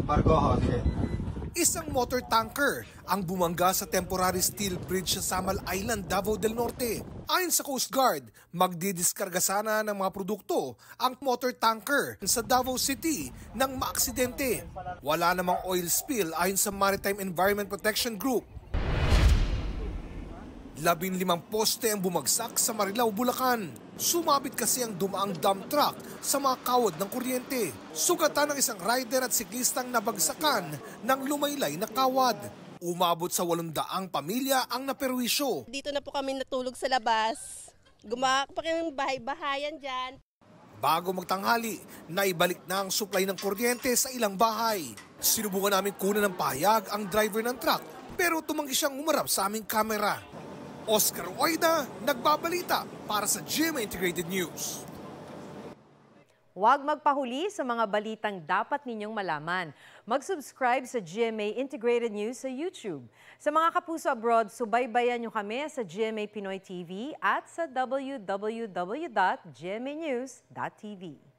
Barko ho, sige. Isang motor tanker ang bumangga sa temporary steel bridge sa Samal Island, Davao del Norte. Ayon sa Coast Guard, magdidiskarga sana ng mga produkto ang motor tanker sa Davao City nang maaksidente. Wala namang oil spill ayon sa Maritime Environment Protection Group. 15 poste ang bumagsak sa Marilao, Bulacan. Sumabit kasi ang dumaang dump truck sa mga kawad ng kuryente. Sugatan ng isang rider at siklistang nabagsakan ng lumaylay na kawad. Umabot sa 800 pamilya ang naperwisyo. Dito na po kami natulog sa labas. Gumawa pa kami ng bahay-bahayan dyan. Bago magtanghali, naibalik na ang supply ng kuryente sa ilang bahay. Sinubukan namin kunan ng pahayag ang driver ng truck pero tumanggi siyang umarap sa aming kamera. Oscar Oida, nagbabalita para sa GMA Integrated News. Huwag magpahuli sa mga balitang dapat ninyong malaman. Mag-subscribe sa GMA Integrated News sa YouTube. Sa mga kapuso abroad, subaybayan nyo kami sa GMA Pinoy TV at sa www.gmanews.tv.